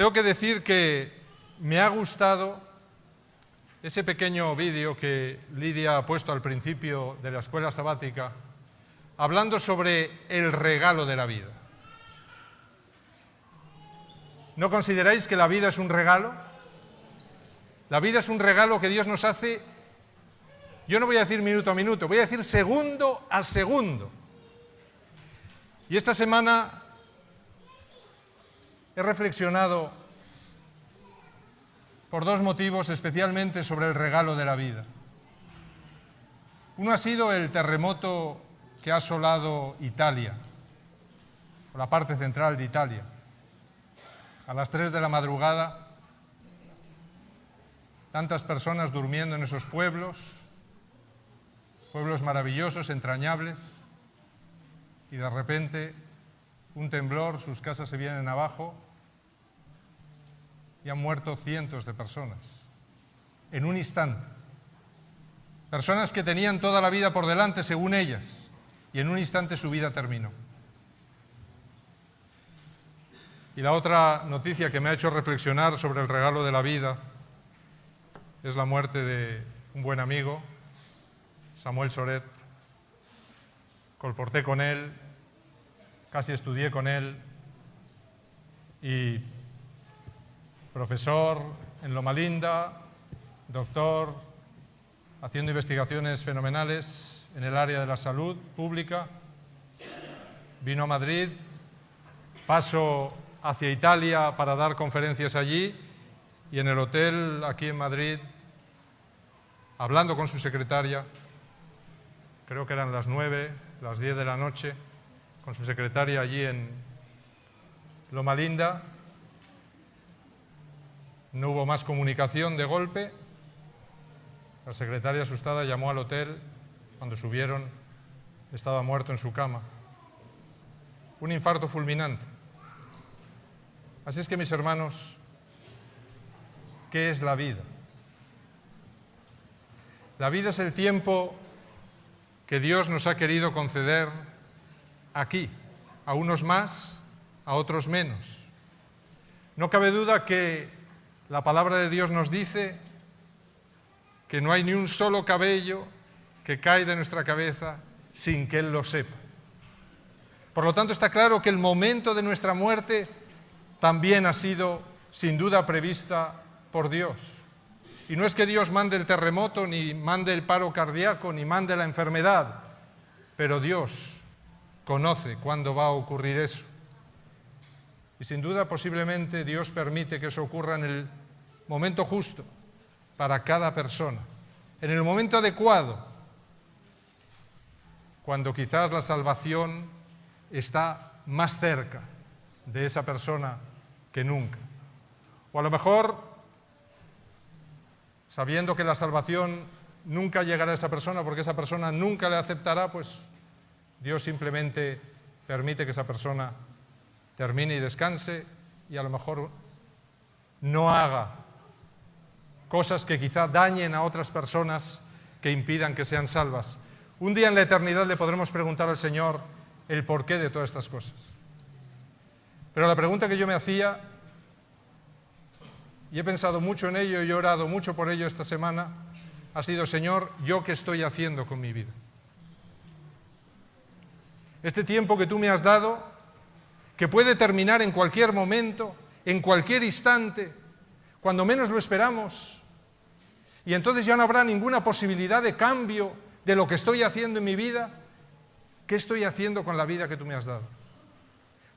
Tengo que decir que me ha gustado ese pequeño vídeo que Lidia ha puesto al principio de la escuela sabática, hablando sobre el regalo de la vida. ¿No consideráis que la vida es un regalo? La vida es un regalo que Dios nos hace, yo no voy a decir minuto a minuto, voy a decir segundo a segundo. Y esta semana he reflexionado por dos motivos especialmente sobre el regalo de la vida. Uno ha sido el terremoto que ha asolado Italia, o la parte central de Italia. A las 3 de la madrugada, tantas personas durmiendo en esos pueblos maravillosos, entrañables, y de repente un temblor, sus casas se vienen abajo y han muerto cientos de personas en un instante. Personas que tenían toda la vida por delante, según ellas, y en un instante su vida terminó. Y la otra noticia que me ha hecho reflexionar sobre el regalo de la vida es la muerte de un buen amigo, Samuel Soret. Colporté con él, casi estudié con él, y profesor en Loma Linda, doctor, haciendo investigaciones fenomenales en el área de la salud pública. Vino a Madrid, paso hacia Italia para dar conferencias allí, y en el hotel aquí en Madrid, hablando con su secretaria, creo que eran las 9, las 10 de la noche, con su secretaria allí en Loma Linda. No hubo más comunicación de golpe. La secretaria, asustada, llamó al hotel. Cuando subieron, estaba muerto en su cama. Un infarto fulminante. Así es que, mis hermanos, ¿qué es la vida? La vida es el tiempo que Dios nos ha querido conceder aquí, a unos más, a otros menos. No cabe duda que la palabra de Dios nos dice que no hay ni un solo cabello que cae de nuestra cabeza sin que Él lo sepa. Por lo tanto, está claro que el momento de nuestra muerte también ha sido, sin duda, prevista por Dios. Y no es que Dios mande el terremoto, ni mande el paro cardíaco, ni mande la enfermedad, pero Dios conoce cuándo va a ocurrir eso. Y sin duda, posiblemente, Dios permite que eso ocurra en el momento justo para cada persona, en el momento adecuado, cuando quizás la salvación está más cerca de esa persona que nunca. O a lo mejor, sabiendo que la salvación nunca llegará a esa persona porque esa persona nunca le aceptará, pues Dios simplemente permite que esa persona termine y descanse, y a lo mejor no haga cosas que quizá dañen a otras personas que impidan que sean salvas. Un día en la eternidad le podremos preguntar al Señor el porqué de todas estas cosas. Pero la pregunta que yo me hacía, y he pensado mucho en ello y he orado mucho por ello esta semana, ha sido: Señor, ¿yo qué estoy haciendo con mi vida? Este tiempo que tú me has dado, que puede terminar en cualquier momento, en cualquier instante, cuando menos lo esperamos, y entonces ya no habrá ninguna posibilidad de cambio de lo que estoy haciendo en mi vida. ¿Qué estoy haciendo con la vida que tú me has dado?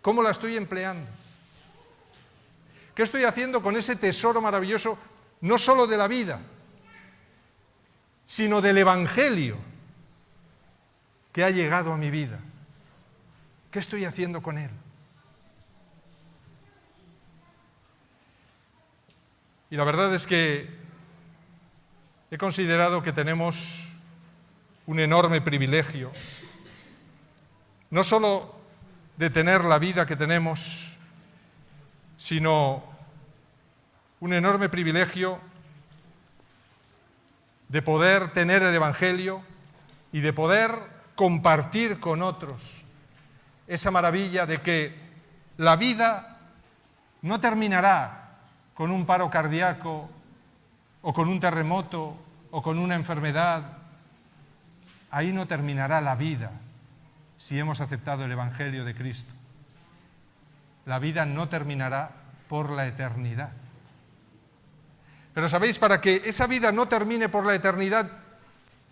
¿Cómo la estoy empleando? ¿Qué estoy haciendo con ese tesoro maravilloso, no solo de la vida, sino del Evangelio que ha llegado a mi vida? ¿Qué estoy haciendo con él? Y la verdad es que he considerado que tenemos un enorme privilegio, no solo de tener la vida que tenemos, sino un enorme privilegio de poder tener el Evangelio y de poder compartir con otros esa maravilla de que la vida no terminará con un paro cardíaco o con un terremoto o con una enfermedad. Ahí no terminará la vida si hemos aceptado el Evangelio de Cristo. La vida no terminará por la eternidad. Pero sabéis, para que esa vida no termine por la eternidad,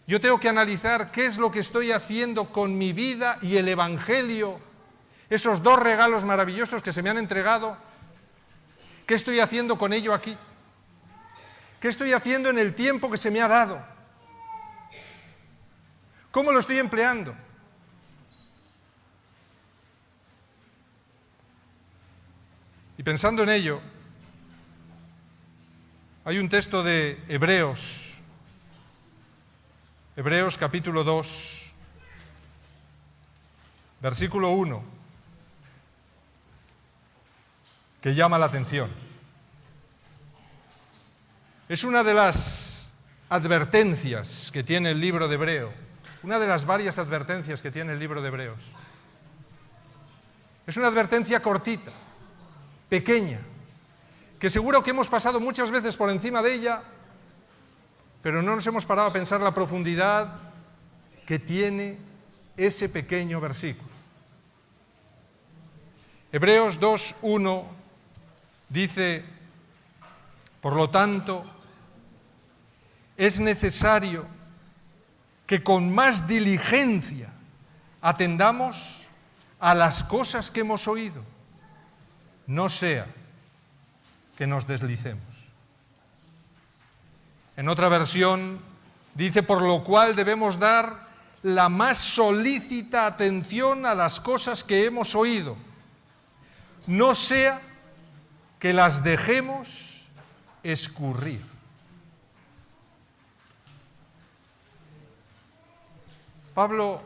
yo tengo que analizar qué es lo que estoy haciendo con mi vida y el Evangelio, esos dos regalos maravillosos que se me han entregado. ¿Qué estoy haciendo con ello aquí? ¿Qué estoy haciendo en el tiempo que se me ha dado? ¿Cómo lo estoy empleando? Y pensando en ello, hay un texto de Hebreos capítulo 2, versículo 1, que llama la atención. Es una de las advertencias que tiene el libro de Hebreos, una de las varias advertencias que tiene el libro de Hebreos. Es una advertencia cortita, pequeña, que seguro que hemos pasado muchas veces por encima de ella, pero no nos hemos parado a pensar la profundidad que tiene ese pequeño versículo. Hebreos 2:1 dice: por lo tanto, es necesario que con más diligencia atendamos a las cosas que hemos oído, no sea que nos deslicemos. En otra versión dice: por lo cual debemos dar la más solícita atención a las cosas que hemos oído, no sea que las dejemos escurrir. Pablo,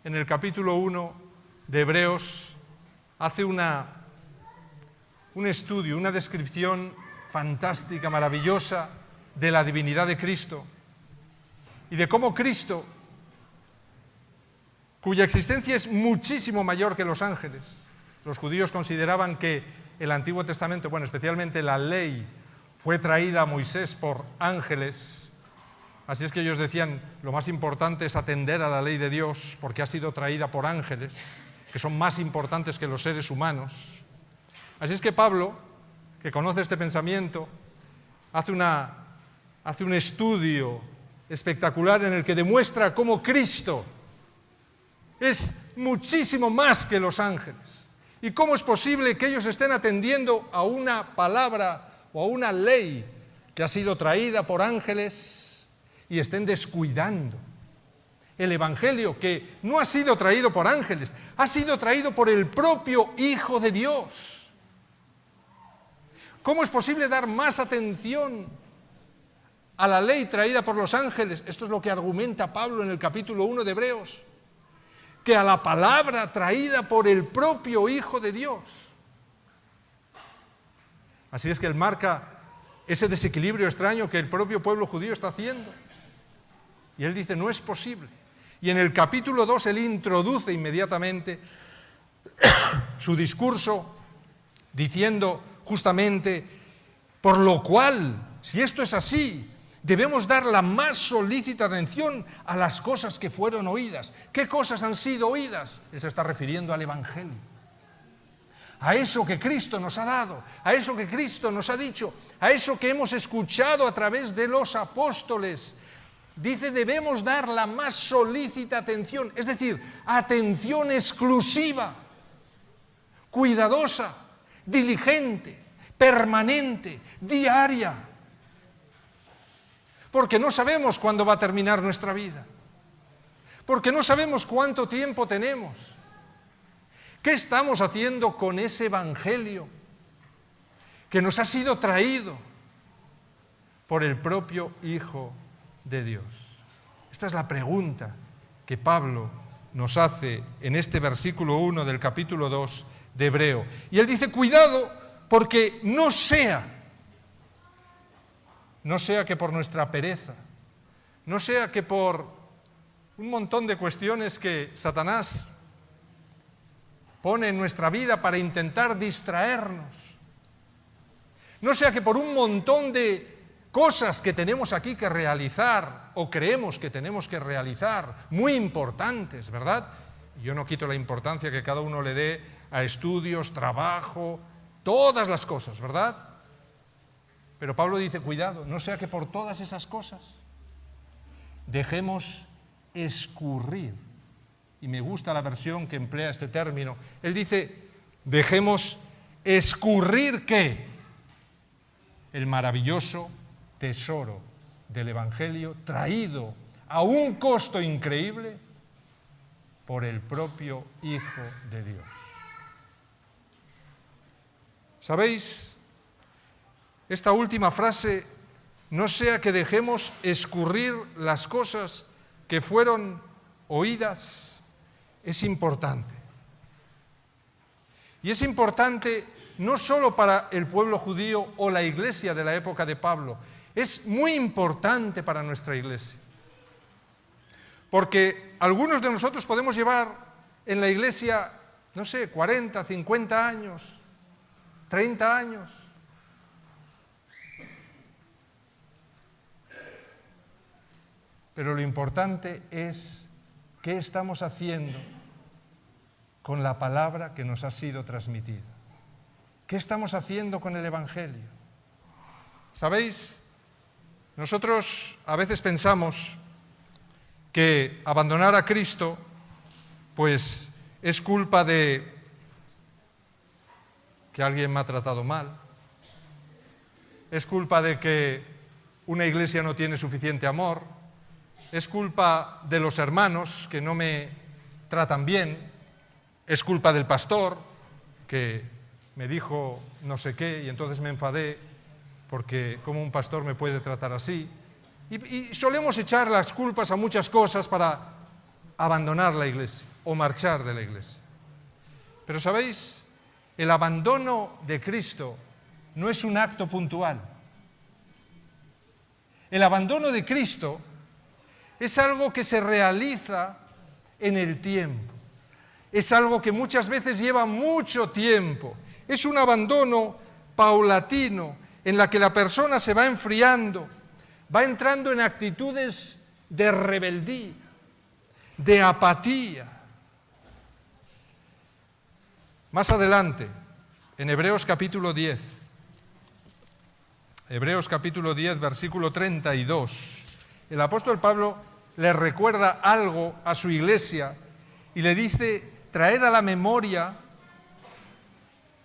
en el capítulo 1 de Hebreos, hace un estudio, una descripción fantástica, maravillosa, de la divinidad de Cristo y de cómo Cristo, cuya existencia es muchísimo mayor que los ángeles. Los judíos consideraban que el Antiguo Testamento, bueno, especialmente la ley, fue traída a Moisés por ángeles. Así es que ellos decían, lo más importante es atender a la ley de Dios porque ha sido traída por ángeles, que son más importantes que los seres humanos. Así es que Pablo, que conoce este pensamiento, hace un estudio espectacular en el que demuestra cómo Cristo es muchísimo más que los ángeles. ¿Y cómo es posible que ellos estén atendiendo a una palabra o a una ley que ha sido traída por ángeles y estén descuidando el Evangelio, que no ha sido traído por ángeles, ha sido traído por el propio Hijo de Dios? ¿Cómo es posible dar más atención a la ley traída por los ángeles? Esto es lo que argumenta Pablo en el capítulo 1 de Hebreos, que a la palabra traída por el propio Hijo de Dios. Así es que él marca ese desequilibrio extraño que el propio pueblo judío está haciendo. Y él dice, no es posible. Y en el capítulo 2 él introduce inmediatamente su discurso diciendo justamente, por lo cual, si esto es así, debemos dar la más solícita atención a las cosas que fueron oídas. ¿Qué cosas han sido oídas? Él se está refiriendo al Evangelio, a eso que Cristo nos ha dado, a eso que Cristo nos ha dicho, a eso que hemos escuchado a través de los apóstoles. Dice, debemos dar la más solícita atención, es decir, atención exclusiva, cuidadosa, diligente, permanente, diaria. Porque no sabemos cuándo va a terminar nuestra vida. Porque no sabemos cuánto tiempo tenemos. ¿Qué estamos haciendo con ese Evangelio que nos ha sido traído por el propio Hijo de Dios? Esta es la pregunta que Pablo nos hace en este versículo 1 del capítulo 2 de Hebreo. Y él dice, cuidado, porque no sea que por nuestra pereza, no sea que por un montón de cuestiones que Satanás pone en nuestra vida para intentar distraernos, No sea que por un montón de cosas que tenemos aquí que realizar o creemos que tenemos que realizar, muy importantes, ¿verdad? Yo no quito la importancia que cada uno le dé a estudios, trabajo, todas las cosas, ¿verdad? Pero Pablo dice, cuidado, no sea que por todas esas cosas dejemos escurrir. Y me gusta la versión que emplea este término. Él dice, dejemos escurrir, ¿qué? El maravilloso tesoro del Evangelio traído a un costo increíble por el propio Hijo de Dios. ¿Sabéis? Esta última frase, no sea que dejemos escurrir las cosas que fueron oídas, es importante. Y es importante no solo para el pueblo judío o la iglesia de la época de Pablo, es muy importante para nuestra iglesia. Porque algunos de nosotros podemos llevar en la iglesia, no sé, 40, 50 años, 30 años. Pero lo importante es qué estamos haciendo con la palabra que nos ha sido transmitida. ¿Qué estamos haciendo con el Evangelio? ¿Sabéis? Nosotros a veces pensamos que abandonar a Cristo, pues es culpa de que alguien me ha tratado mal, es culpa de que una iglesia no tiene suficiente amor, es culpa de los hermanos que no me tratan bien, es culpa del pastor que me dijo no sé qué y entonces me enfadé porque cómo un pastor me puede tratar así. Y solemos echar las culpas a muchas cosas para abandonar la iglesia o marchar de la iglesia. Pero ¿sabéis? El abandono de Cristo no es un acto puntual. El abandono de Cristo es algo que se realiza en el tiempo. Es algo que muchas veces lleva mucho tiempo. Es un abandono paulatino en la que la persona se va enfriando, va entrando en actitudes de rebeldía, de apatía. Más adelante, en Hebreos capítulo 10, versículo 32, el apóstol Pablo le recuerda algo a su iglesia y le dice, traed a la memoria,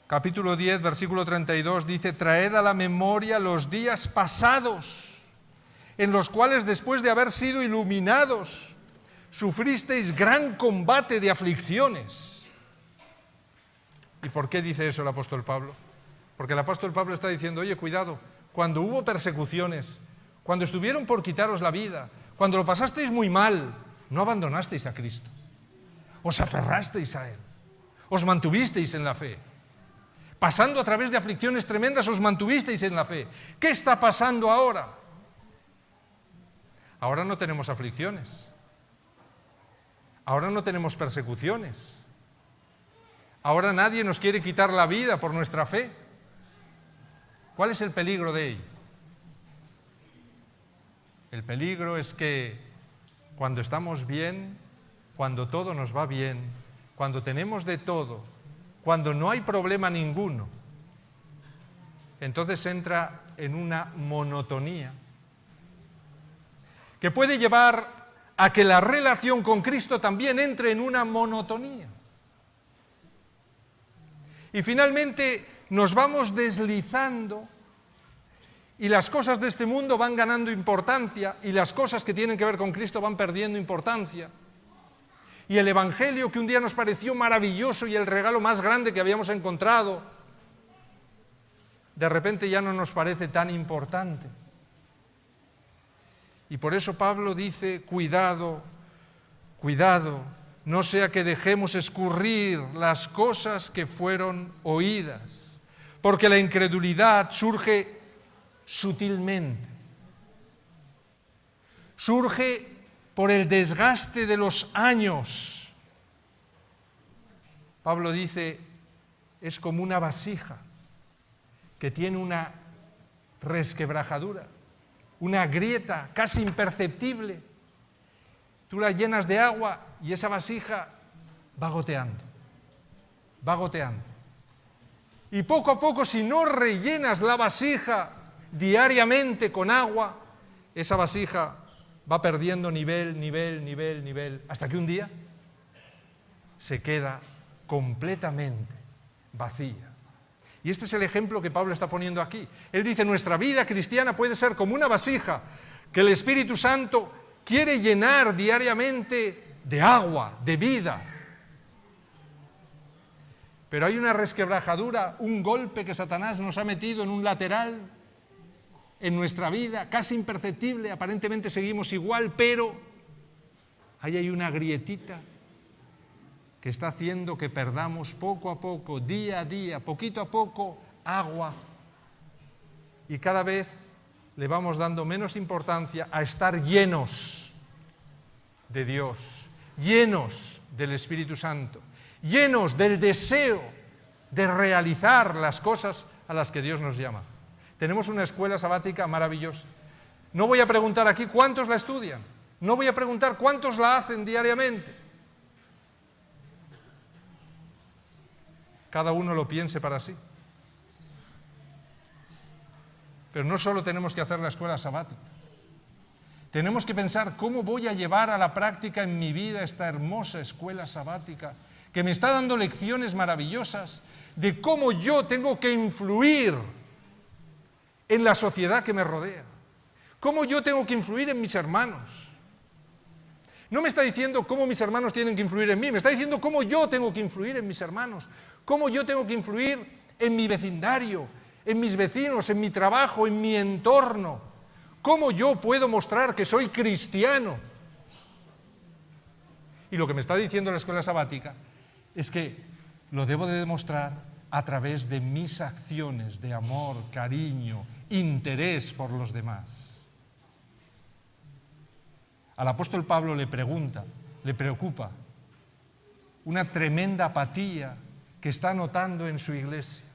capítulo 10, versículo 32, dice, traed a la memoria los días pasados, en los cuales después de haber sido iluminados, sufristeis gran combate de aflicciones. ¿Y por qué dice eso el apóstol Pablo? Porque el apóstol Pablo está diciendo, oye, cuidado, cuando hubo persecuciones, cuando estuvieron por quitaros la vida, cuando lo pasasteis muy mal, no abandonasteis a Cristo. Os aferrasteis a Él, os mantuvisteis en la fe. Pasando a través de aflicciones tremendas, os mantuvisteis en la fe. ¿Qué está pasando ahora? Ahora no tenemos aflicciones. Ahora no tenemos persecuciones. Ahora nadie nos quiere quitar la vida por nuestra fe. ¿Cuál es el peligro de ello? El peligro es que cuando estamos bien, cuando todo nos va bien, cuando tenemos de todo, cuando no hay problema ninguno, entonces entra en una monotonía que puede llevar a que la relación con Cristo también entre en una monotonía. Y finalmente nos vamos deslizando y las cosas de este mundo van ganando importancia y las cosas que tienen que ver con Cristo van perdiendo importancia. Y el Evangelio que un día nos pareció maravilloso y el regalo más grande que habíamos encontrado, de repente ya no nos parece tan importante. Y por eso Pablo dice, cuidado, cuidado, no sea que dejemos escurrir las cosas que fueron oídas, porque la incredulidad surge sutilmente, surge por el desgaste de los años. Pablo dice, es como una vasija que tiene una resquebrajadura, una grieta casi imperceptible. Tú la llenas de agua y esa vasija va goteando, va goteando. Y poco a poco, si no rellenas la vasija diariamente con agua, esa vasija va perdiendo nivel, hasta que un día se queda completamente vacía. Y este es el ejemplo que Pablo está poniendo aquí. Él dice, nuestra vida cristiana puede ser como una vasija que el Espíritu Santo quiere llenar diariamente de agua, de vida. Pero hay una resquebrajadura, un golpe que Satanás nos ha metido en un lateral en nuestra vida, casi imperceptible, aparentemente seguimos igual, pero ahí hay una grietita que está haciendo que perdamos poco a poco, día a día, poquito a poco, agua. Y cada vez le vamos dando menos importancia a estar llenos de Dios, llenos del Espíritu Santo, llenos del deseo de realizar las cosas a las que Dios nos llama. Tenemos una escuela sabática maravillosa. No voy a preguntar aquí cuántos la estudian, no voy a preguntar cuántos la hacen diariamente. Cada uno lo piense para sí. Pero no solo tenemos que hacer la escuela sabática. Tenemos que pensar cómo voy a llevar a la práctica en mi vida esta hermosa escuela sabática que me está dando lecciones maravillosas de cómo yo tengo que influir en la sociedad que me rodea, cómo yo tengo que influir en mis hermanos. No me está diciendo cómo mis hermanos tienen que influir en mí, me está diciendo cómo yo tengo que influir en mis hermanos, cómo yo tengo que influir en mi vecindario, en mis vecinos, en mi trabajo, en mi entorno, cómo yo puedo mostrar que soy cristiano. Y lo que me está diciendo la escuela sabática es que lo debo de demostrar a través de mis acciones de amor, cariño, interés por los demás. Al apóstol Pablo le preocupa una tremenda apatía que está notando en su iglesia.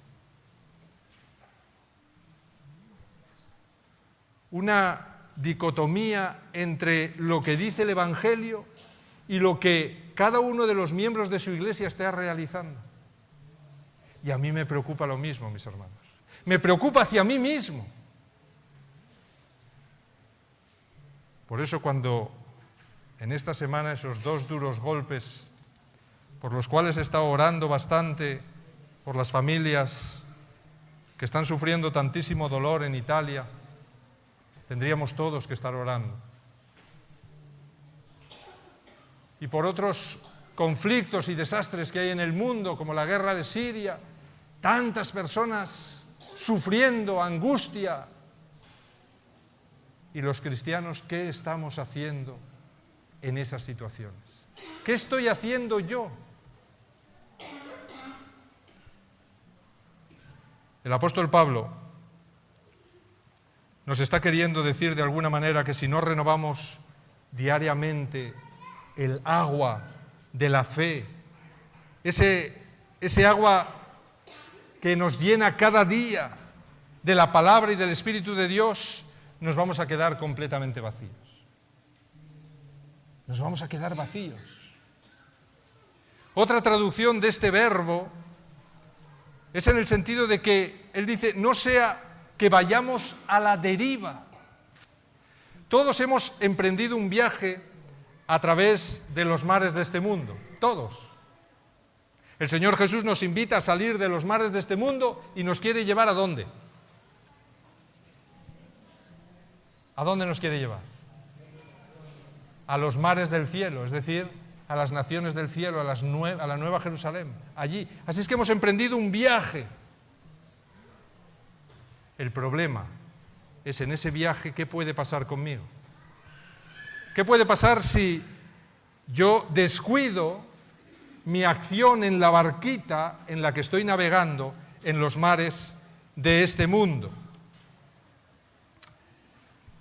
Una dicotomía entre lo que dice el Evangelio y lo que cada uno de los miembros de su iglesia está realizando. Y a mí me preocupa lo mismo, mis hermanos. Me preocupa hacia mí mismo. Por eso cuando en esta semana esos 2 duros golpes por los cuales he estado orando bastante por las familias que están sufriendo tantísimo dolor en Italia, tendríamos todos que estar orando. Y por otros conflictos y desastres que hay en el mundo, como la guerra de Siria, tantas personas sufriendo angustia. Y los cristianos, ¿qué estamos haciendo en esas situaciones? ¿Qué estoy haciendo yo? El apóstol Pablo nos está queriendo decir de alguna manera que si no renovamos diariamente el agua de la fe, ese agua que nos llena cada día de la palabra y del Espíritu de Dios, nos vamos a quedar completamente vacíos. Nos vamos a quedar vacíos. Otra traducción de este verbo es en el sentido de que él dice, no sea que vayamos a la deriva. Todos hemos emprendido un viaje a través de los mares de este mundo, todos. El Señor Jesús nos invita a salir de los mares de este mundo y nos quiere llevar ¿a dónde? ¿A dónde nos quiere llevar? A los mares del cielo, es decir, a las naciones del cielo, a la Nueva Jerusalén, allí. Así es que hemos emprendido un viaje. El problema es en ese viaje, ¿qué puede pasar conmigo? ¿Qué puede pasar si yo descuido mi acción en la barquita en la que estoy navegando en los mares de este mundo?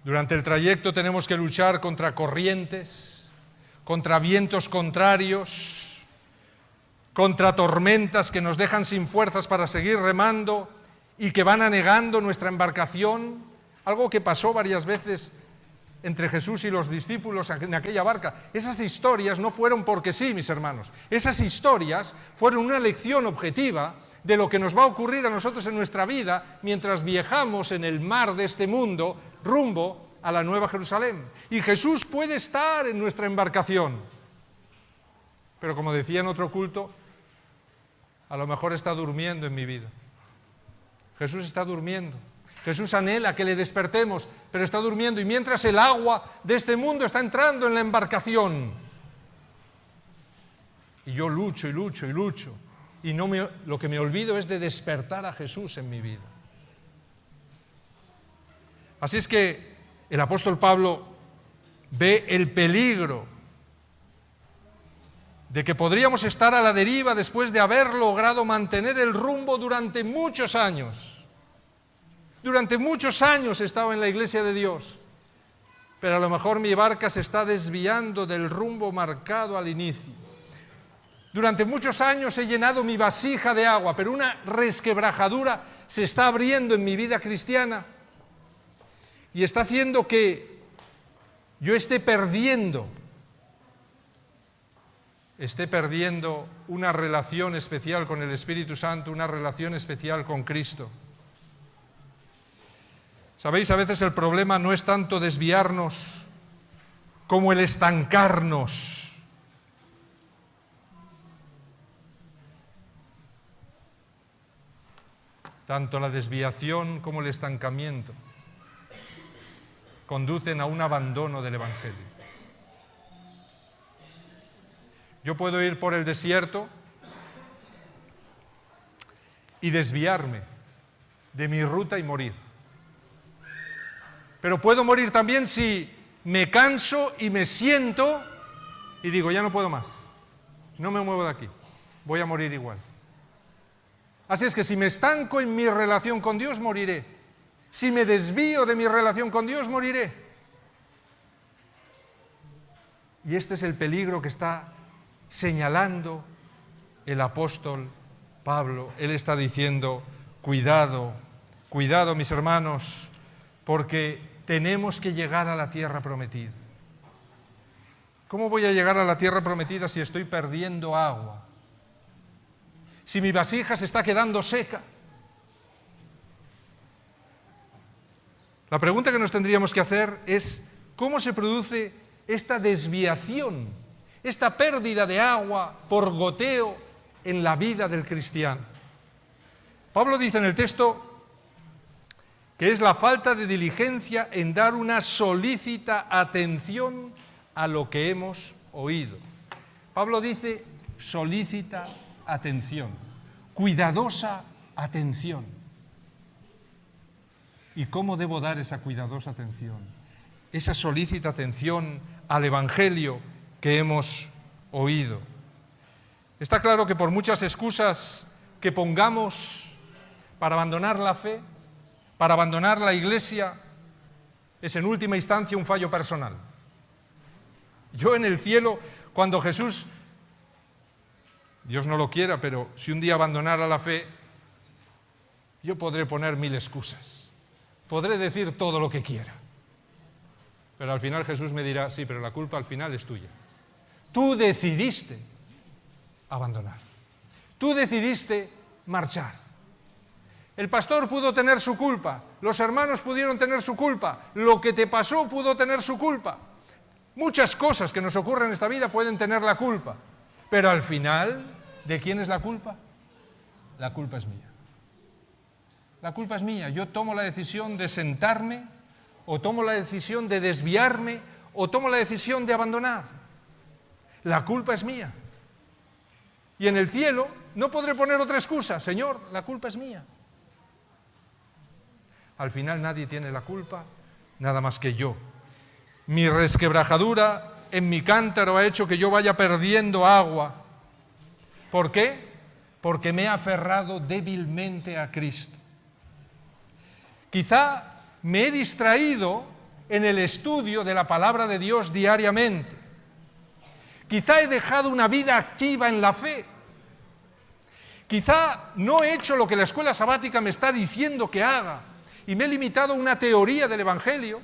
Durante el trayecto tenemos que luchar contra corrientes, contra vientos contrarios, contra tormentas que nos dejan sin fuerzas para seguir remando y que van anegando nuestra embarcación, algo que pasó varias veces entre Jesús y los discípulos en aquella barca. Esas historias no fueron porque sí, mis hermanos. Esas historias fueron una lección objetiva de lo que nos va a ocurrir a nosotros en nuestra vida mientras viajamos en el mar de este mundo rumbo a la Nueva Jerusalén. Y Jesús puede estar en nuestra embarcación. Pero como decía en otro culto, a lo mejor está durmiendo en mi vida. Jesús está durmiendo. Jesús anhela que le despertemos, pero está durmiendo. Y mientras el agua de este mundo está entrando en la embarcación. Y yo lucho y lucho y lucho. Y lo que me olvido es de despertar a Jesús en mi vida. Así es que el apóstol Pablo ve el peligro de que podríamos estar a la deriva después de haber logrado mantener el rumbo durante muchos años. Durante muchos años he estado en la iglesia de Dios, pero a lo mejor mi barca se está desviando del rumbo marcado al inicio. Durante muchos años he llenado mi vasija de agua, pero una resquebrajadura se está abriendo en mi vida cristiana y está haciendo que yo esté perdiendo una relación especial con el Espíritu Santo, una relación especial con Cristo. Sabéis, a veces el problema no es tanto desviarnos como el estancarnos. Tanto la desviación como el estancamiento conducen a un abandono del Evangelio. Yo puedo ir por el desierto y desviarme de mi ruta y morir. Pero puedo morir también si me canso y me siento y digo, ya no puedo más, no me muevo de aquí, voy a morir igual. Así es que si me estanco en mi relación con Dios, moriré. Si me desvío de mi relación con Dios, moriré. Y este es el peligro que está señalando el apóstol Pablo. Él está diciendo, cuidado, cuidado, mis hermanos, porque tenemos que llegar a la tierra prometida. ¿Cómo voy a llegar a la tierra prometida si estoy perdiendo agua? Si mi vasija se está quedando seca. La pregunta que nos tendríamos que hacer es, ¿cómo se produce esta desviación, esta pérdida de agua por goteo en la vida del cristiano? Pablo dice en el texto que es la falta de diligencia en dar una solícita atención a lo que hemos oído. Pablo dice solícita atención, cuidadosa atención. ¿Y cómo debo dar esa cuidadosa atención? Esa solícita atención al Evangelio que hemos oído. Está claro que por muchas excusas que pongamos para abandonar la fe, para abandonar la iglesia, es en última instancia un fallo personal. Yo en el cielo, cuando Jesús, Dios no lo quiera, pero si un día abandonara la fe, yo podré poner 1000 excusas. Podré decir todo lo que quiera. Pero al final Jesús me dirá, sí, pero la culpa al final es tuya. Tú decidiste abandonar. Tú decidiste marchar. El pastor pudo tener su culpa, los hermanos pudieron tener su culpa, lo que te pasó pudo tener su culpa. Muchas cosas que nos ocurren en esta vida pueden tener la culpa, pero al final, ¿de quién es la culpa? La culpa es mía. La culpa es mía. Yo tomo la decisión de sentarme, o tomo la decisión de desviarme, o tomo la decisión de abandonar. La culpa es mía. Y en el cielo no podré poner otra excusa. Señor, la culpa es mía. Al final nadie tiene la culpa, nada más que yo. Mi resquebrajadura en mi cántaro ha hecho que yo vaya perdiendo agua. ¿Por qué? Porque me he aferrado débilmente a Cristo. Quizá me he distraído en el estudio de la palabra de Dios diariamente. Quizá he dejado una vida activa en la fe. Quizá no he hecho lo que la escuela sabática me está diciendo que haga y me he limitado a una teoría del Evangelio.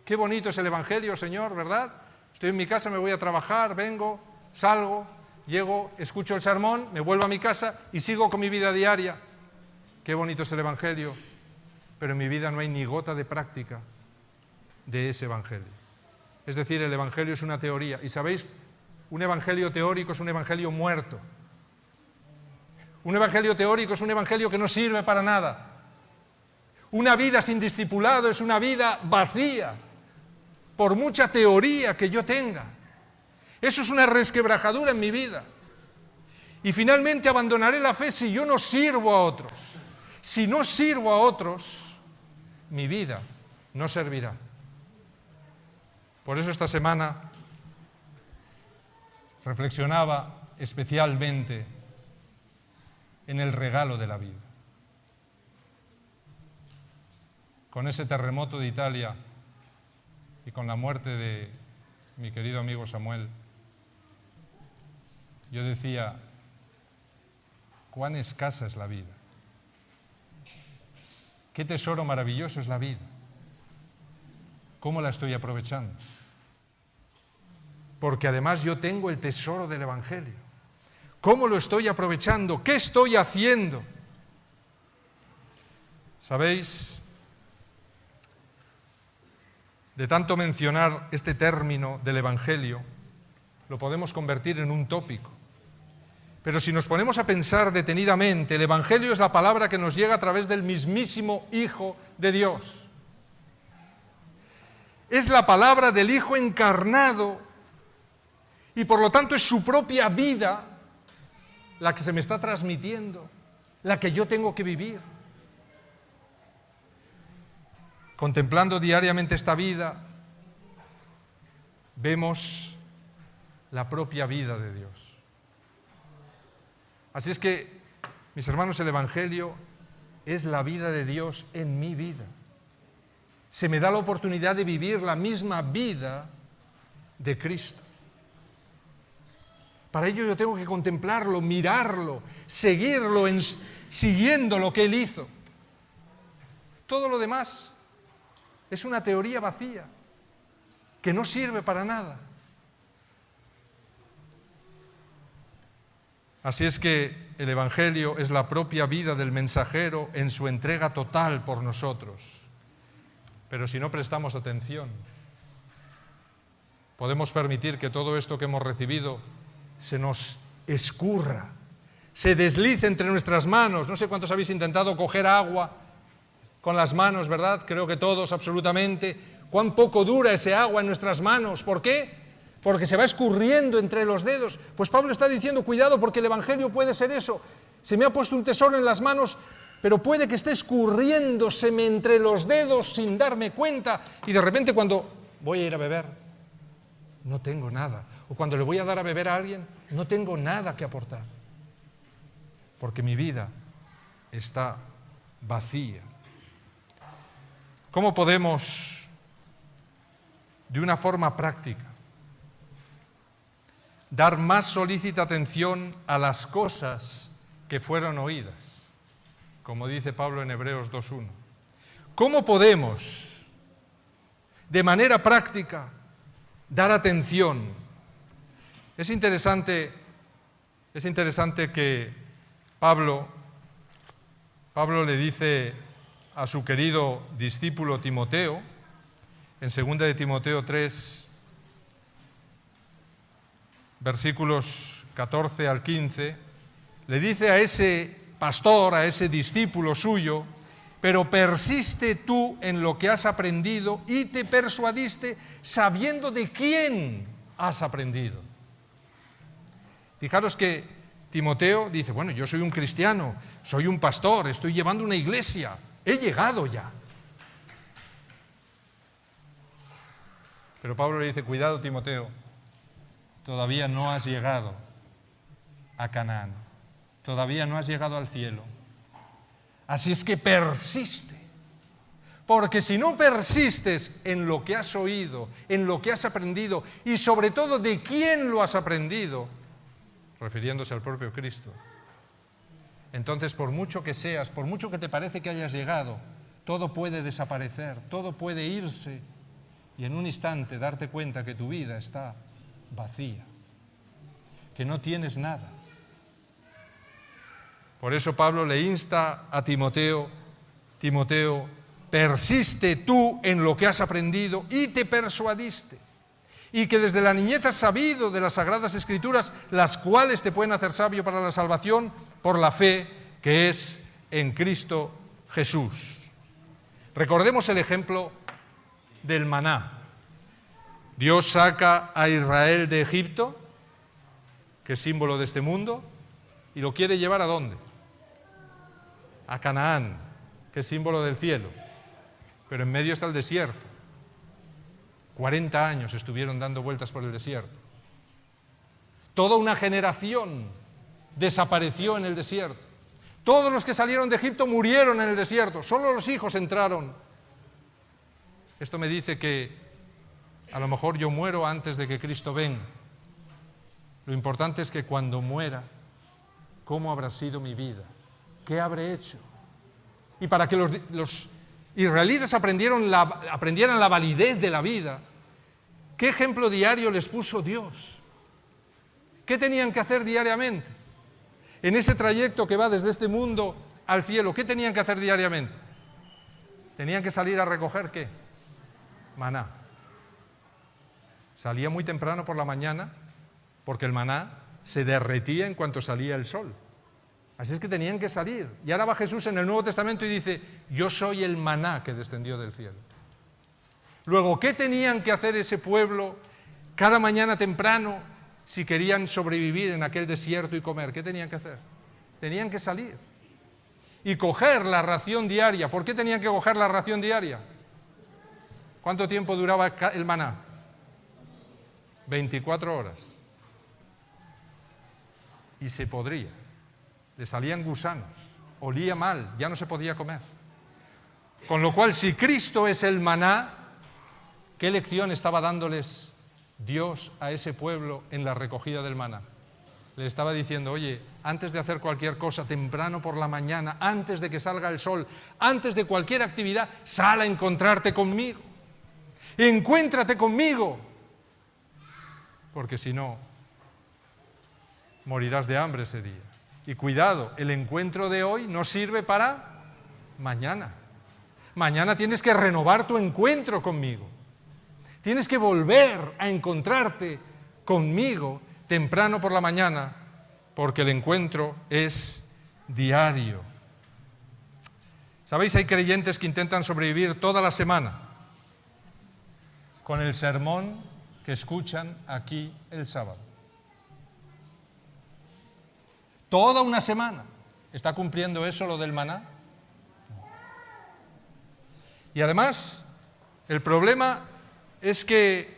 Qué bonito es el Evangelio, Señor, ¿verdad? Estoy en mi casa, me voy a trabajar, vengo, salgo, llego, escucho el sermón, me vuelvo a mi casa y sigo con mi vida diaria. Qué bonito es el Evangelio, pero en mi vida no hay ni gota de práctica de ese Evangelio. Es decir, el Evangelio es una teoría. Y ¿sabéis? Un Evangelio teórico es un Evangelio muerto. Un Evangelio teórico es un Evangelio que no sirve para nada. Una vida sin discipulado es una vida vacía, por mucha teoría que yo tenga. Eso es una resquebrajadura en mi vida. Y finalmente abandonaré la fe si yo no sirvo a otros. Si no sirvo a otros, mi vida no servirá. Por eso esta semana reflexionaba especialmente en el regalo de la vida. Con ese terremoto de Italia y con la muerte de mi querido amigo Samuel, yo decía, cuán escasa es la vida. Qué tesoro maravilloso es la vida. ¿Cómo la estoy aprovechando? Porque además yo tengo el tesoro del Evangelio. ¿Cómo lo estoy aprovechando? ¿Qué estoy haciendo? ¿Sabéis? De tanto mencionar este término del Evangelio, lo podemos convertir en un tópico. Pero si nos ponemos a pensar detenidamente, el Evangelio es la palabra que nos llega a través del mismísimo Hijo de Dios. Es la palabra del Hijo encarnado y por lo tanto es su propia vida la que se me está transmitiendo, la que yo tengo que vivir. Contemplando diariamente esta vida, vemos la propia vida de Dios. Así es que, mis hermanos, el Evangelio es la vida de Dios en mi vida. Se me da la oportunidad de vivir la misma vida de Cristo. Para ello yo tengo que contemplarlo, mirarlo, seguirlo, siguiendo lo que Él hizo. Todo lo demás es una teoría vacía, que no sirve para nada. Así es que el Evangelio es la propia vida del mensajero en su entrega total por nosotros. Pero si no prestamos atención, podemos permitir que todo esto que hemos recibido se nos escurra, se deslice entre nuestras manos. No sé cuántos habéis intentado coger agua con las manos, ¿verdad? Creo que todos, absolutamente. Cuán poco dura ese agua en nuestras manos. ¿Por qué? Porque se va escurriendo entre los dedos. Pues Pablo está diciendo, cuidado, porque el Evangelio puede ser eso. Se me ha puesto un tesoro en las manos, pero puede que esté escurriéndoseme entre los dedos sin darme cuenta. Y de repente cuando voy a ir a beber, no tengo nada. O cuando le voy a dar a beber a alguien, no tengo nada que aportar. Porque mi vida está vacía. ¿Cómo podemos, de una forma práctica, dar más solícita atención a las cosas que fueron oídas? Como dice Pablo en Hebreos 2:1. ¿Cómo podemos, de manera práctica, dar atención? Es interesante que Pablo le dice a su querido discípulo Timoteo, en 2 de Timoteo 3, versículos 14 al 15, le dice a ese pastor, a ese discípulo suyo, pero persiste tú en lo que has aprendido y te persuadiste sabiendo de quién has aprendido. Fijaros que Timoteo dice, bueno, yo soy un cristiano, soy un pastor, estoy llevando una iglesia, he llegado ya. Pero Pablo le dice, cuidado Timoteo, todavía no has llegado a Canaán, todavía no has llegado al cielo. Así es que persiste, porque si no persistes en lo que has oído, en lo que has aprendido y sobre todo de quién lo has aprendido, refiriéndose al propio Cristo, entonces por mucho que seas, por mucho que te parece que hayas llegado, todo puede desaparecer, todo puede irse y en un instante darte cuenta que tu vida está vacía, que no tienes nada. Por eso Pablo le insta a Timoteo, Timoteo, persiste tú en lo que has aprendido y te persuadiste, y que desde la niñez has sabido de las Sagradas Escrituras, las cuales te pueden hacer sabio para la salvación por la fe que es en Cristo Jesús. Recordemos el ejemplo del maná. Dios saca a Israel de Egipto, que es símbolo de este mundo, y lo quiere llevar ¿a dónde? A Canaán, que es símbolo del cielo. Pero en medio está el desierto. 40 años estuvieron dando vueltas por el desierto. Toda una generación desapareció en el desierto. Todos los que salieron de Egipto murieron en el desierto. Solo los hijos entraron. Esto me dice que a lo mejor yo muero antes de que Cristo venga. Lo importante es que cuando muera, ¿cómo habrá sido mi vida? ¿Qué habré hecho? Y para que los israelitas aprendieran la validez de la vida, ¿qué ejemplo diario les puso Dios? ¿Qué tenían que hacer diariamente? En ese trayecto que va desde este mundo al cielo, ¿qué tenían que hacer diariamente? Tenían que salir a recoger ¿qué? Maná. Salía muy temprano por la mañana, porque el maná se derretía en cuanto salía el sol. Así es que tenían que salir. Y ahora va Jesús en el Nuevo Testamento y dice, yo soy el maná que descendió del cielo. Luego, ¿qué tenían que hacer ese pueblo cada mañana temprano si querían sobrevivir en aquel desierto y comer? ¿Qué tenían que hacer? Tenían que salir y coger la ración diaria. ¿Por qué tenían que coger la ración diaria? ¿Cuánto tiempo duraba el maná? 24 horas. Y se podría. Le salían gusanos, olía mal, ya no se podía comer. Con lo cual, si Cristo es el maná, ¿qué lección estaba dándoles Dios a ese pueblo en la recogida del maná? Le estaba diciendo, oye, antes de hacer cualquier cosa, temprano por la mañana, antes de que salga el sol, antes de cualquier actividad, sal a encontrarte conmigo. Encuéntrate conmigo. Porque si no, morirás de hambre ese día. Y cuidado, el encuentro de hoy no sirve para mañana. Mañana tienes que renovar tu encuentro conmigo. Tienes que volver a encontrarte conmigo temprano por la mañana, porque el encuentro es diario. ¿Sabéis? Hay creyentes que intentan sobrevivir toda la semana con el sermón que escuchan aquí el sábado. Toda una semana. ¿Está cumpliendo eso lo del maná? No. Y además, el problema es que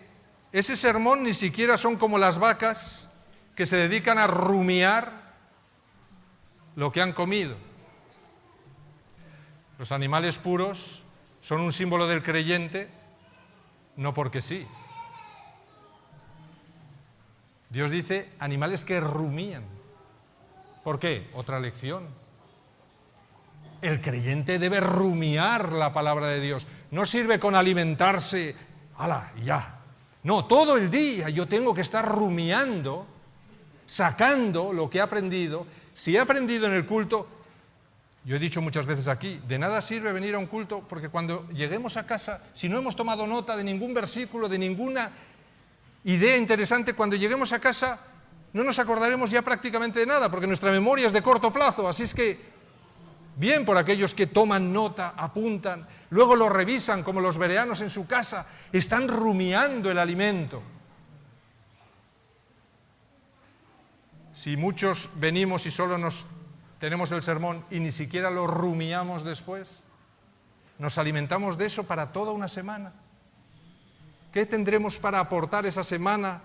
ese sermón ni siquiera son como las vacas que se dedican a rumiar lo que han comido. Los animales puros son un símbolo del creyente, no porque sí. Dios dice animales que rumían. ¿Por qué? Otra lección. El creyente debe rumiar la palabra de Dios. No sirve con alimentarse, ¡hala! Ya. No, todo el día yo tengo que estar rumiando, sacando lo que he aprendido. Si he aprendido en el culto, yo he dicho muchas veces aquí, de nada sirve venir a un culto, porque cuando lleguemos a casa, si no hemos tomado nota de ningún versículo, de ninguna idea interesante, cuando lleguemos a casa no nos acordaremos ya prácticamente de nada, porque nuestra memoria es de corto plazo. Así es que, bien por aquellos que toman nota, apuntan, luego lo revisan como los bereanos en su casa, están rumiando el alimento. Si muchos venimos y solo tenemos el sermón y ni siquiera lo rumiamos después, nos alimentamos de eso para toda una semana. ¿Qué tendremos para aportar esa semana?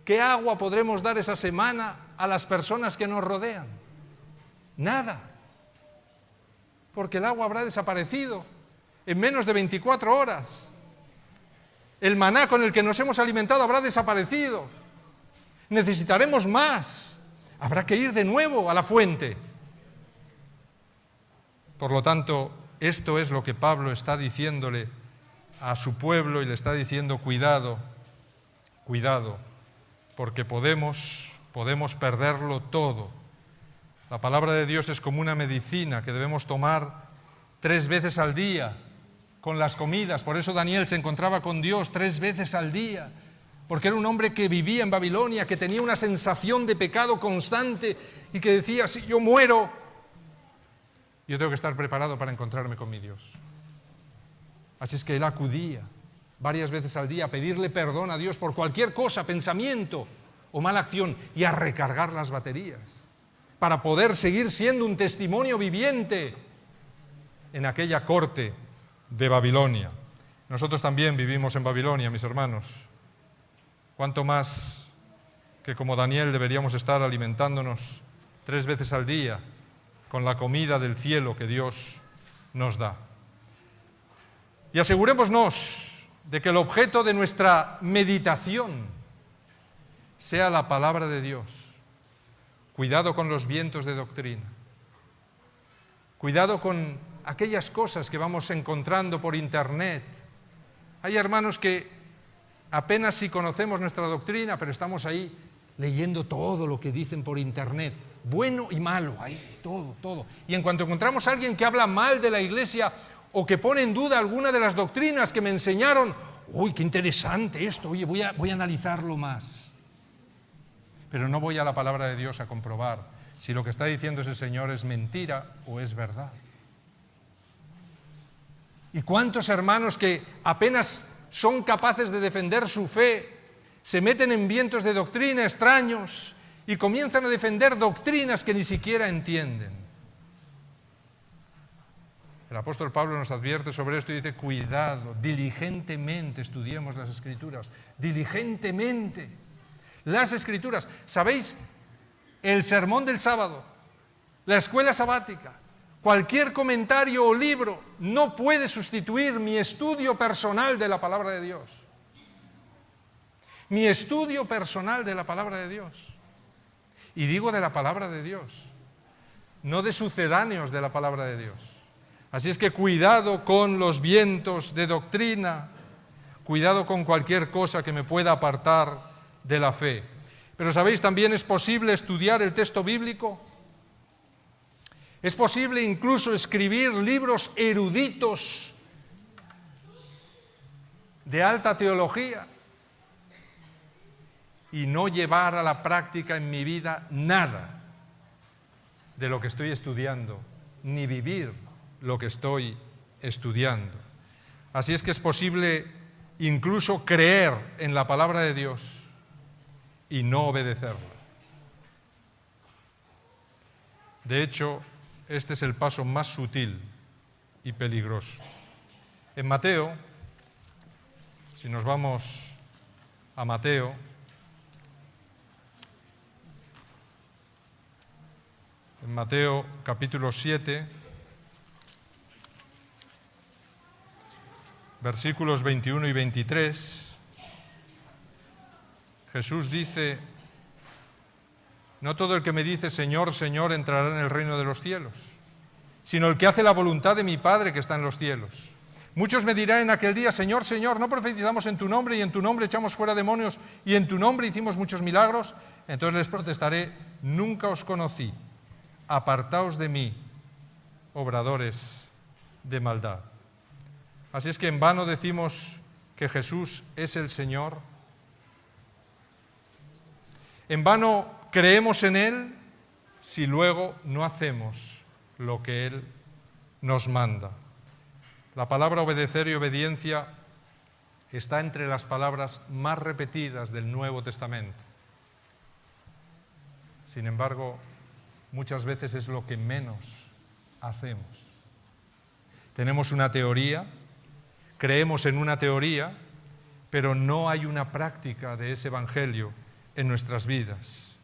¿Qué agua podremos dar esa semana a las personas que nos rodean? Nada. Porque el agua habrá desaparecido en menos de 24 horas. El maná con el que nos hemos alimentado habrá desaparecido. Necesitaremos más. Habrá que ir de nuevo a la fuente. Por lo tanto, esto es lo que Pablo está diciéndole a su pueblo y le está diciendo: cuidado, cuidado, porque podemos perderlo todo. La palabra de Dios es como una medicina que debemos tomar 3 veces al día con las comidas. Por eso Daniel se encontraba con Dios 3 veces al día, porque era un hombre que vivía en Babilonia, que tenía una sensación de pecado constante y que decía: si yo muero, yo tengo que estar preparado para encontrarme con mi Dios. Así es que él acudía varias veces al día a pedirle perdón a Dios por cualquier cosa, pensamiento o mala acción, y a recargar las baterías para poder seguir siendo un testimonio viviente en aquella corte de Babilonia. Nosotros también vivimos en Babilonia, mis hermanos. Cuánto más que como Daniel deberíamos estar alimentándonos 3 veces al día con la comida del cielo que Dios nos da. Y asegurémonos de que el objeto de nuestra meditación sea la palabra de Dios. Cuidado con los vientos de doctrina. Cuidado con aquellas cosas que vamos encontrando por internet. Hay hermanos que apenas si conocemos nuestra doctrina, pero estamos ahí leyendo todo lo que dicen por internet, bueno y malo, ahí, todo. Y en cuanto encontramos a alguien que habla mal de la Iglesia o que pone en duda alguna de las doctrinas que me enseñaron, ¡uy, qué interesante esto! Oye, voy a analizarlo más. Pero no voy a la palabra de Dios a comprobar si lo que está diciendo ese señor es mentira o es verdad. ¿Y cuántos hermanos que apenas son capaces de defender su fe se meten en vientos de doctrina extraños y comienzan a defender doctrinas que ni siquiera entienden? El apóstol Pablo nos advierte sobre esto y dice: cuidado, diligentemente estudiemos las Escrituras, diligentemente las Escrituras. ¿Sabéis? El sermón del sábado, la escuela sabática, cualquier comentario o libro no puede sustituir mi estudio personal de la palabra de Dios. Mi estudio personal de la palabra de Dios. Y digo de la palabra de Dios, no de sucedáneos de la palabra de Dios. Así es que cuidado con los vientos de doctrina, cuidado con cualquier cosa que me pueda apartar de la fe. Pero ¿sabéis? También es posible estudiar el texto bíblico. Es posible incluso escribir libros eruditos de alta teología y no llevar a la práctica en mi vida nada de lo que estoy estudiando, ni vivir lo que estoy estudiando. Así es que es posible incluso creer en la palabra de Dios y no obedecerla. De hecho, este es el paso más sutil y peligroso. En Mateo, si nos vamos a Mateo, en Mateo capítulo 7, versículos 21 y 23, Jesús dice: no todo el que me dice Señor, Señor entrará en el reino de los cielos, sino el que hace la voluntad de mi Padre que está en los cielos. Muchos me dirán en aquel día: Señor, Señor, ¿no profetizamos en tu nombre y en tu nombre echamos fuera demonios y en tu nombre hicimos muchos milagros? Entonces les protestaré: nunca os conocí, apartaos de mí, obradores de maldad. Así es que en vano decimos que Jesús es el Señor. En vano creemos en Él si luego no hacemos lo que Él nos manda. La palabra obedecer y obediencia está entre las palabras más repetidas del Nuevo Testamento. Sin embargo, muchas veces es lo que menos hacemos. Tenemos una teoría, creemos en una teoría, pero no hay una práctica de ese evangelio en nuestras vidas.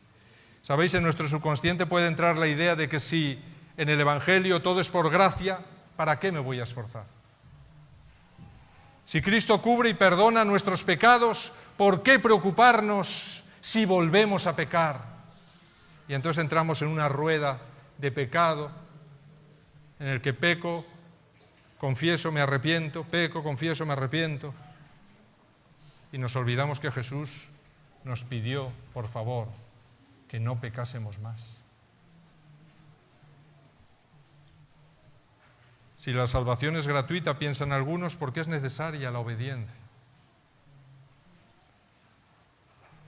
¿Sabéis? En nuestro subconsciente puede entrar la idea de que si en el evangelio todo es por gracia, ¿para qué me voy a esforzar? Si Cristo cubre y perdona nuestros pecados, ¿por qué preocuparnos si volvemos a pecar? Y entonces entramos en una rueda de pecado en el que peco, confieso, me arrepiento, peco, confieso, me arrepiento. Y nos olvidamos que Jesús nos pidió, por favor, que no pecásemos más. Si la salvación es gratuita, piensan algunos, ¿por qué es necesaria la obediencia?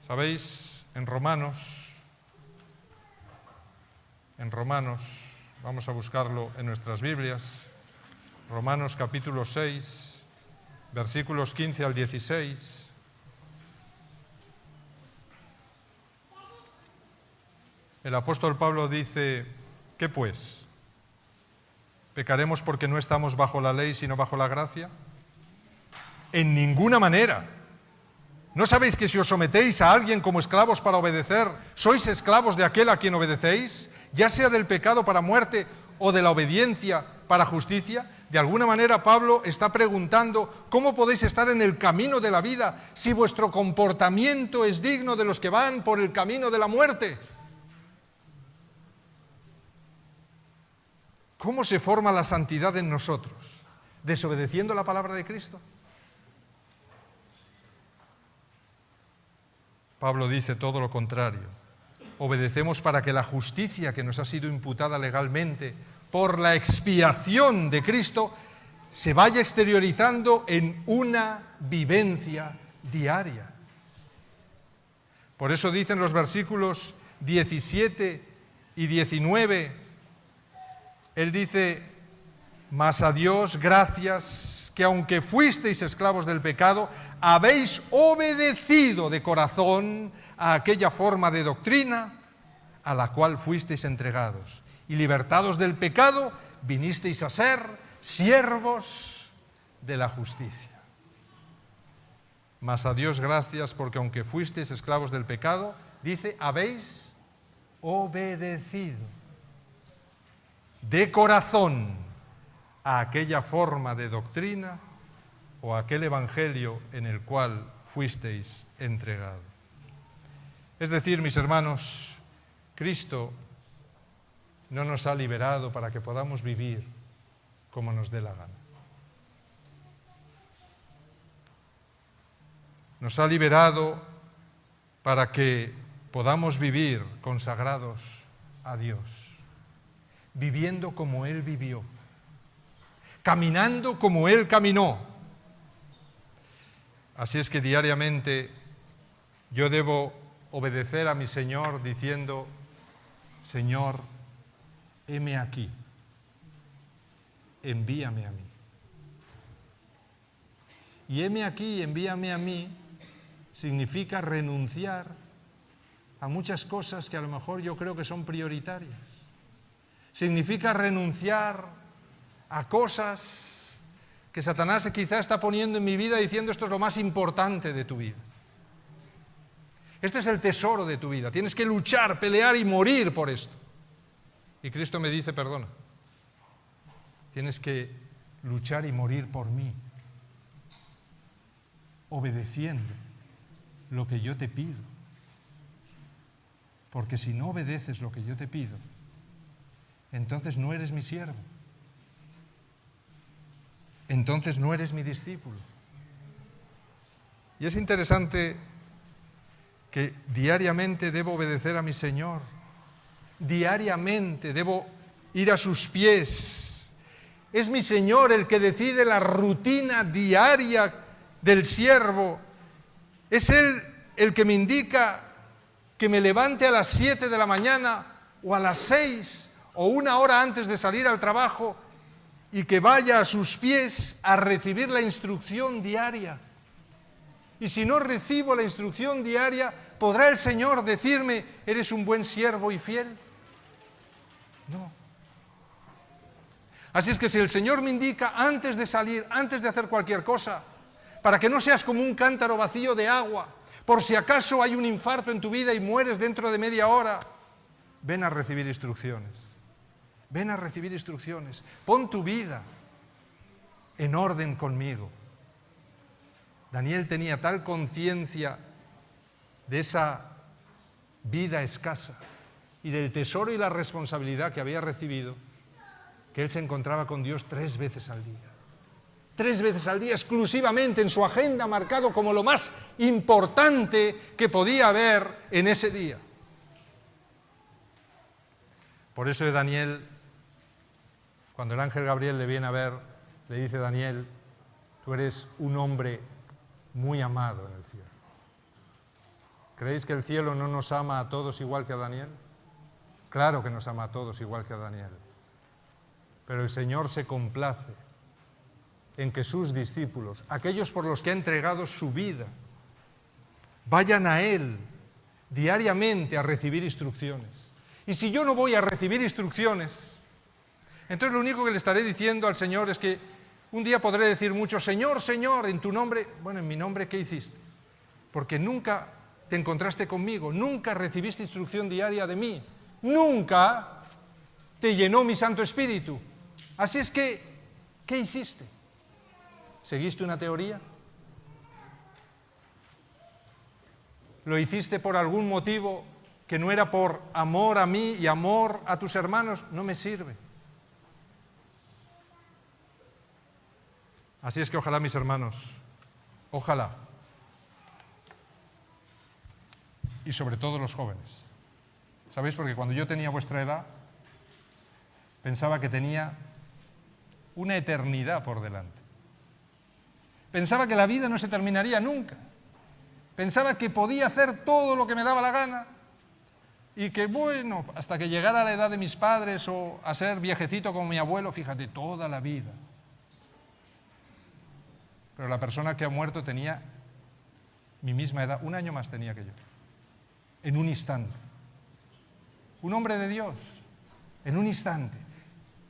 ¿Sabéis? En Romanos, vamos a buscarlo en nuestras Biblias, Romanos capítulo 6, versículos 15 al 16. El apóstol Pablo dice, ¿qué pues? ¿Pecaremos porque no estamos bajo la ley, sino bajo la gracia? En ninguna manera. ¿No sabéis que si os sometéis a alguien como esclavos para obedecer, sois esclavos de aquel a quien obedecéis, ya sea del pecado para muerte o de la obediencia para justicia? De alguna manera Pablo está preguntando, ¿cómo podéis estar en el camino de la vida si vuestro comportamiento es digno de los que van por el camino de la muerte? ¿Cómo se forma la santidad en nosotros? ¿Desobedeciendo la palabra de Cristo? Pablo dice todo lo contrario. Obedecemos para que la justicia que nos ha sido imputada legalmente por la expiación de Cristo se vaya exteriorizando en una vivencia diaria. Por eso dicen los versículos 17 y 19, él dice, mas a Dios gracias, que aunque fuisteis esclavos del pecado, habéis obedecido de corazón a aquella forma de doctrina a la cual fuisteis entregados. Y libertados del pecado, vinisteis a ser siervos de la justicia. Mas a Dios gracias, porque aunque fuisteis esclavos del pecado, dice, habéis obedecido de corazón a aquella forma de doctrina o a aquel evangelio en el cual fuisteis entregados. Es decir, mis hermanos, Cristo no nos ha liberado para que podamos vivir como nos dé la gana. Nos ha liberado para que podamos vivir consagrados a Dios, viviendo como Él vivió, caminando como Él caminó. Así es que diariamente yo debo obedecer a mi Señor diciendo, Señor, heme aquí, envíame a mí. Y heme aquí, envíame a mí, significa renunciar a muchas cosas que a lo mejor yo creo que son prioritarias. Significa renunciar a cosas que Satanás quizá está poniendo en mi vida diciendo esto es lo más importante de tu vida. Este es el tesoro de tu vida. Tienes que luchar, pelear y morir por esto. Y Cristo me dice, perdona, tienes que luchar y morir por mí, obedeciendo lo que yo te pido. Porque si no obedeces lo que yo te pido, entonces no eres mi siervo. Entonces no eres mi discípulo. Y es interesante que diariamente debo obedecer a mi Señor. Diariamente debo ir a sus pies. Es mi Señor el que decide la rutina diaria del siervo. Es Él el que me indica que me levante a las 7 de la mañana o a las 6 o una hora antes de salir al trabajo y que vaya a sus pies a recibir la instrucción diaria. Y si no recibo la instrucción diaria, ¿podrá el Señor decirme, eres un buen siervo y fiel? No. Así es que si el Señor me indica antes de salir, antes de hacer cualquier cosa, para que no seas como un cántaro vacío de agua, por si acaso hay un infarto en tu vida y mueres dentro de media hora, ven a recibir instrucciones. Ven a recibir instrucciones. Pon tu vida en orden conmigo. Daniel tenía tal conciencia de esa vida escasa y del tesoro y la responsabilidad que había recibido, que él se encontraba con Dios 3 veces al día. 3 veces al día exclusivamente en su agenda, marcado como lo más importante que podía haber en ese día. Por eso Daniel, cuando el ángel Gabriel le viene a ver, le dice: Daniel, tú eres un hombre muy amado en el cielo. ¿Creéis que el cielo no nos ama a todos igual que a Daniel? Claro que nos ama a todos igual que a Daniel. Pero el Señor se complace en que sus discípulos, aquellos por los que ha entregado su vida, vayan a Él diariamente a recibir instrucciones. Y si yo no voy a recibir instrucciones, entonces lo único que le estaré diciendo al Señor es que un día podré decir mucho: Señor, Señor, en tu nombre. Bueno, en mi nombre, ¿qué hiciste? Porque nunca te encontraste conmigo, nunca recibiste instrucción diaria de mí, nunca te llenó mi Santo Espíritu. Así es que, ¿qué hiciste? ¿Seguiste una teoría? ¿Lo hiciste por algún motivo que no era por amor a mí y amor a tus hermanos? No me sirve. Así es que ojalá, mis hermanos, ojalá, y sobre todo los jóvenes. ¿Sabéis? Porque cuando yo tenía vuestra edad, pensaba que tenía una eternidad por delante. Pensaba que la vida no se terminaría nunca. Pensaba que podía hacer todo lo que me daba la gana y que, bueno, hasta que llegara a la edad de mis padres o a ser viejecito como mi abuelo, fíjate, toda la vida. Pero la persona que ha muerto tenía mi misma edad, 1 año más tenía que yo, en un instante. Un hombre de Dios, en un instante.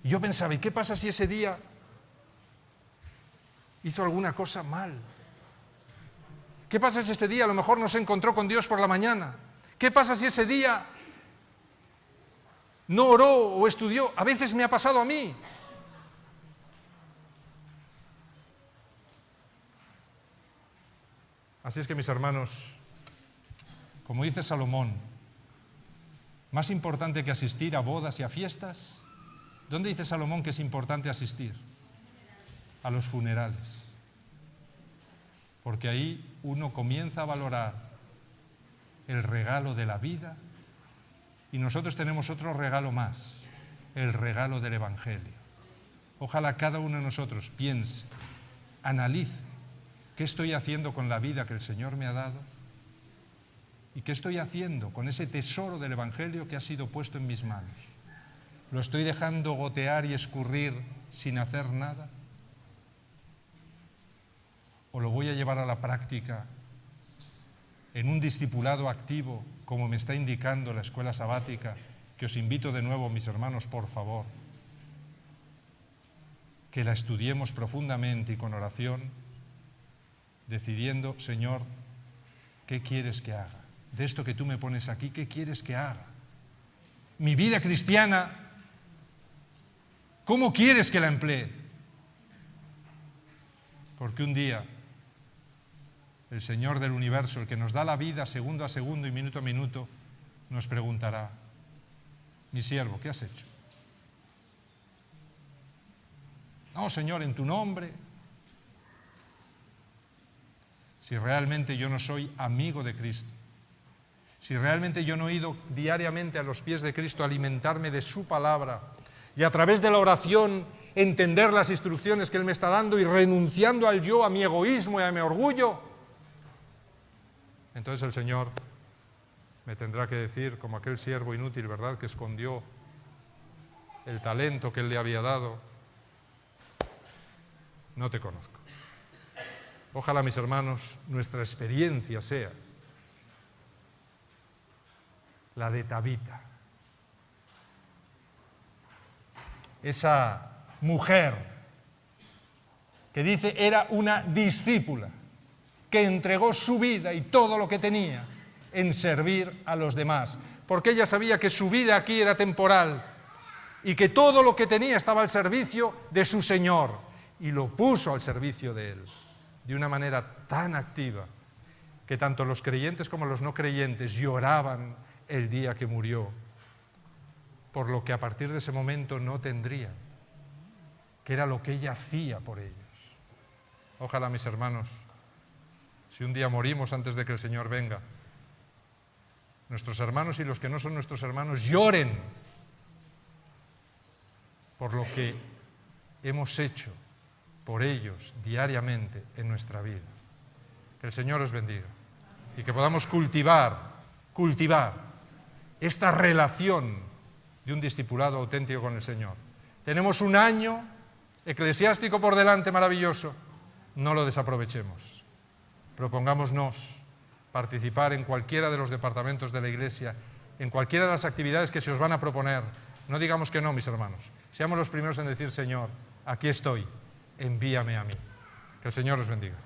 Y yo pensaba: ¿y qué pasa si ese día hizo alguna cosa mal? ¿Qué pasa si ese día a lo mejor no se encontró con Dios por la mañana? ¿Qué pasa si ese día no oró o estudió? A veces me ha pasado a mí. Así es que, mis hermanos, como dice Salomón, más importante que asistir a bodas y a fiestas, ¿dónde dice Salomón que es importante asistir? A los funerales. Porque ahí uno comienza a valorar el regalo de la vida y nosotros tenemos otro regalo más, el regalo del Evangelio. Ojalá cada uno de nosotros piense, analice, ¿qué estoy haciendo con la vida que el Señor me ha dado? ¿Y qué estoy haciendo con ese tesoro del Evangelio que ha sido puesto en mis manos? ¿Lo estoy dejando gotear y escurrir sin hacer nada? ¿O lo voy a llevar a la práctica en un discipulado activo, como me está indicando la escuela sabática, que os invito de nuevo, mis hermanos, por favor, que la estudiemos profundamente y con oración, decidiendo: Señor, ¿qué quieres que haga? De esto que tú me pones aquí, ¿qué quieres que haga? Mi vida cristiana, ¿cómo quieres que la emplee? Porque un día el Señor del universo, el que nos da la vida segundo a segundo y minuto a minuto, nos preguntará: mi siervo, ¿qué has hecho? No, Señor, en tu nombre. Si realmente yo no soy amigo de Cristo, si realmente yo no he ido diariamente a los pies de Cristo a alimentarme de su palabra y a través de la oración entender las instrucciones que Él me está dando y renunciando al yo, a mi egoísmo y a mi orgullo, entonces el Señor me tendrá que decir, como aquel siervo inútil, ¿verdad?, que escondió el talento que Él le había dado: no te conozco. Ojalá, mis hermanos, nuestra experiencia sea la de Tabita, esa mujer que dice era una discípula, que entregó su vida y todo lo que tenía en servir a los demás, porque ella sabía que su vida aquí era temporal y que todo lo que tenía estaba al servicio de su Señor, y lo puso al servicio de Él de una manera tan activa que tanto los creyentes como los no creyentes lloraban el día que murió, por lo que a partir de ese momento no tendrían. que era lo que ella hacía por ellos. Ojalá, mis hermanos, si un día morimos antes de que el Señor venga, nuestros hermanos y los que no son nuestros hermanos lloren por lo que hemos hecho por ellos diariamente en nuestra vida. Que el Señor os bendiga y que podamos cultivar esta relación de un discipulado auténtico con el Señor. Tenemos un año eclesiástico por delante maravilloso, no lo desaprovechemos. Propongámonos participar en cualquiera de los departamentos de la Iglesia, en cualquiera de las actividades que se os van a proponer. No digamos que no, mis hermanos. Seamos los primeros en decir, Señor, aquí estoy, envíame a mí. Que el Señor os bendiga.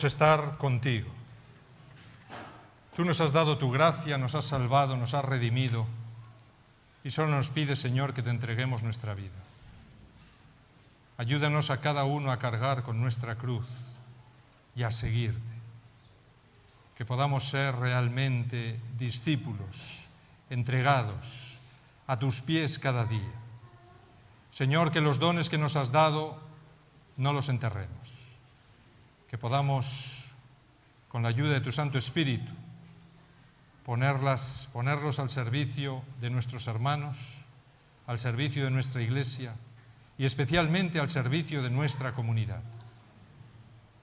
estar contigo. Tú nos has dado tu gracia, nos has salvado, nos has redimido y solo nos pides, Señor, que te entreguemos nuestra vida. Ayúdanos a cada uno a cargar con nuestra cruz y a seguirte. Que podamos ser realmente discípulos, entregados a tus pies cada día. Señor, que los dones que nos has dado no los enterremos. Que podamos, con la ayuda de tu Santo Espíritu, ponerlos al servicio de nuestros hermanos, al servicio de nuestra Iglesia y especialmente al servicio de nuestra comunidad.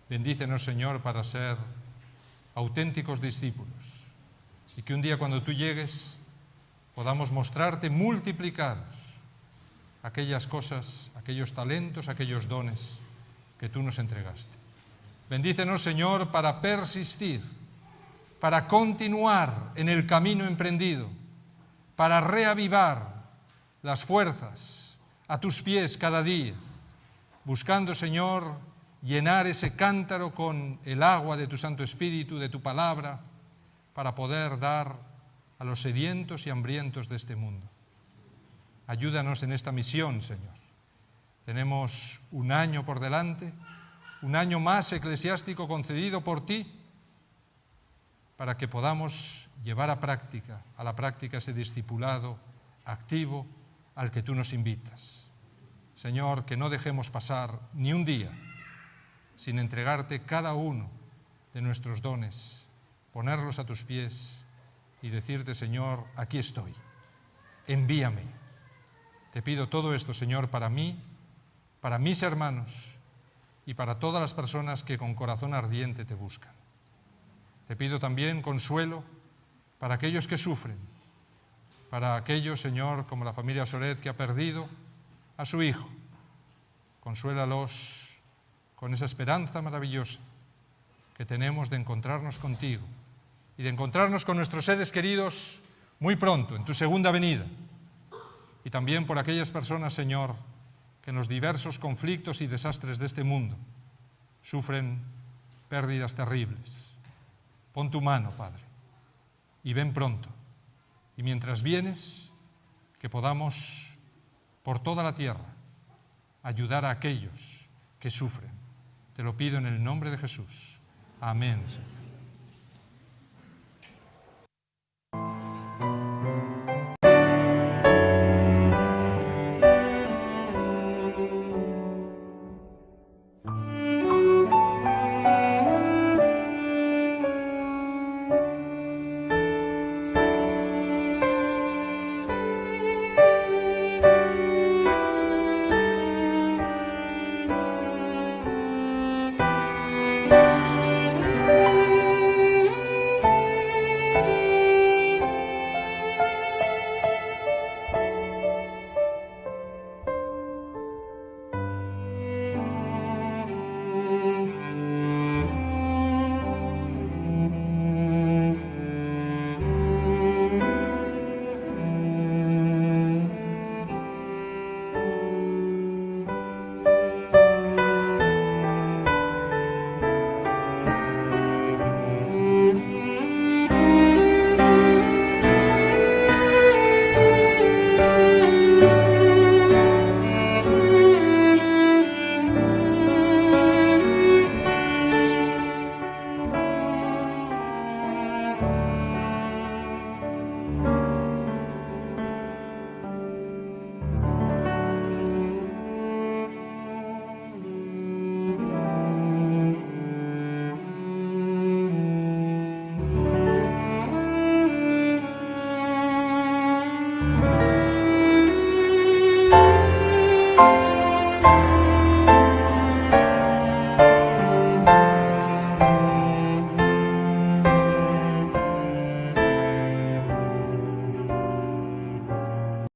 Bendícenos, Señor, para ser auténticos discípulos y que un día cuando tú llegues podamos mostrarte multiplicados aquellas cosas, aquellos talentos, aquellos dones que tú nos entregaste. Bendícenos, Señor, para persistir, para continuar en el camino emprendido, para reavivar las fuerzas a tus pies cada día, buscando, Señor, llenar ese cántaro con el agua de tu Santo Espíritu, de tu palabra, para poder dar a los sedientos y hambrientos de este mundo. Ayúdanos en esta misión, Señor. Tenemos un año por delante, un año más eclesiástico concedido por ti, para que podamos llevar a la práctica ese discipulado activo al que tú nos invitas. Señor, que no dejemos pasar ni un día sin entregarte cada uno de nuestros dones, ponerlos a tus pies y decirte, Señor, aquí estoy, envíame. Te pido todo esto, Señor, para mí, para mis hermanos y para todas las personas que con corazón ardiente te buscan. Te pido también consuelo para aquellos que sufren, para aquellos, Señor, como la familia Soret que ha perdido a su hijo. Consuélalos con esa esperanza maravillosa que tenemos de encontrarnos contigo y de encontrarnos con nuestros seres queridos muy pronto, en tu segunda venida. Y también por aquellas personas, Señor, que en los diversos conflictos y desastres de este mundo sufren pérdidas terribles. Pon tu mano, Padre, y ven pronto. Y mientras vienes, que podamos, por toda la tierra, ayudar a aquellos que sufren. Te lo pido en el nombre de Jesús. Amén, Señor.